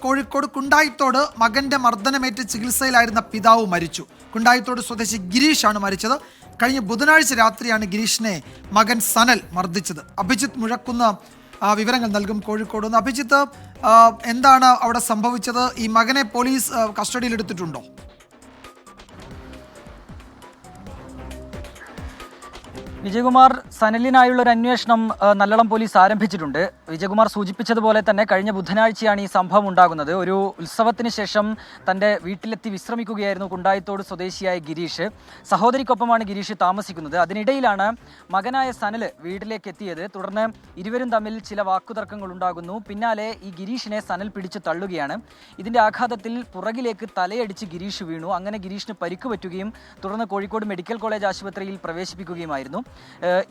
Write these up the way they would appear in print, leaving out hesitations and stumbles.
കോഴിക്കോട് കുണ്ടായിത്തോട് മകന്റെ മർദ്ദനമേറ്റ് ചികിത്സയിലായിരുന്ന പിതാവ് മരിച്ചു. കുണ്ടായിത്തോട് സ്വദേശി ഗിരീഷാണ് മരിച്ചത്. കഴിഞ്ഞ ബുധനാഴ്ച രാത്രിയാണ് ഗിരീഷിനെ മകൻ സനൽ മർദ്ദിച്ചത്. അഭിജിത്ത് മുഴക്കുന്ന വിവരങ്ങൾ നൽകും കോഴിക്കോട് നിന്ന്. അഭിജിത്ത്, എന്താണ് അവിടെ സംഭവിച്ചത്? ഈ മകനെ പോലീസ് കസ്റ്റഡിയിലെടുത്തിട്ടുണ്ടോ? വിജയകുമാർ, സനലിനായുള്ള ഒരു അന്വേഷണം നല്ലളം പോലീസ് ആരംഭിച്ചിട്ടുണ്ട്. വിജയകുമാർ സൂചിപ്പിച്ചതുപോലെ തന്നെ കഴിഞ്ഞ ബുധനാഴ്ചയാണ് ഈ സംഭവം ഉണ്ടാകുന്നത്. ഒരു ഉത്സവത്തിന് ശേഷം തൻ്റെ വീട്ടിലെത്തി വിശ്രമിക്കുകയായിരുന്നു കുണ്ടായിത്തോട് സ്വദേശിയായ ഗിരീഷ്. സഹോദരിക്കൊപ്പമാണ് ഗിരീഷ് താമസിക്കുന്നത്. അതിനിടയിലാണ് മകനായ സനൽ വീട്ടിലേക്ക് എത്തിയത്. തുടർന്ന് ഇരുവരും തമ്മിൽ ചില വാക്കുതർക്കങ്ങൾ ഉണ്ടാകുന്നു. പിന്നാലെ ഈ ഗിരീഷിനെ സനൽ പിടിച്ചു തള്ളുകയാണ്. ഇതിൻ്റെ ആഘാതത്തിൽ പുറകിലേക്ക് തലയടിച്ച് ഗിരീഷ് വീണു. അങ്ങനെ ഗിരീഷിന് പരിക്ക് പറ്റുകയും തുടർന്ന് കോഴിക്കോട് മെഡിക്കൽ കോളേജ് ആശുപത്രിയിൽ പ്രവേശിപ്പിക്കുകയുമായിരുന്നു.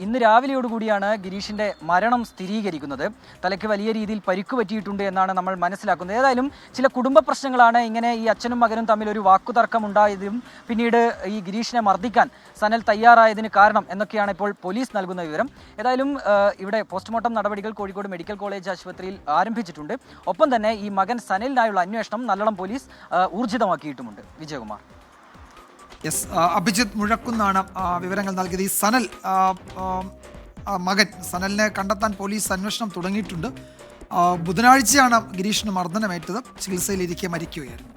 ഇന്ന് രാവിലെയോടുകൂടിയാണ് ഗിരീഷിന്റെ മരണം സ്ഥിരീകരിക്കുന്നത്. തലയ്ക്ക് വലിയ രീതിയിൽ പരിക്ക് പറ്റിയിട്ടുണ്ട് എന്നാണ് നമ്മൾ മനസ്സിലാക്കുന്നത്. ഏതായാലും ചില കുടുംബ പ്രശ്നങ്ങളാണ് ഇങ്ങനെ ഈ അച്ഛനും മകനും തമ്മിൽ ഒരു വാക്കുതർക്കം ഉണ്ടായതും പിന്നീട് ഈ ഗിരീഷിനെ മർദ്ദിക്കാൻ സനൽ തയ്യാറായതിന് കാരണം എന്നൊക്കെയാണ് ഇപ്പോൾ പോലീസ് നൽകുന്ന വിവരം. ഏതായാലും ഇവിടെ പോസ്റ്റ്മോർട്ടം നടപടികൾ കോഴിക്കോട് മെഡിക്കൽ കോളേജ് ആശുപത്രിയിൽ ആരംഭിച്ചിട്ടുണ്ട്. ഒപ്പം തന്നെ ഈ മകൻ സനലിനായുള്ള അന്വേഷണം നല്ലളം പോലീസ് ഊർജിതമാക്കിയിട്ടുമുണ്ട്. വിജയകുമാർ. യെസ്, അഭിജിത്ത് മുഴക്കുന്നാണ് വിവരങ്ങൾ നൽകിയത്. ഈ സനൽ മകൻ സനലിനെ കണ്ടെത്താൻ പോലീസ് അന്വേഷണം തുടങ്ങിയിട്ടുണ്ട്. ബുധനാഴ്ചയാണ് ഗിരീഷിന് മർദ്ദനമേറ്റത്. ചികിത്സയിലിരിക്കെ മരിക്കുകയായിരുന്നു.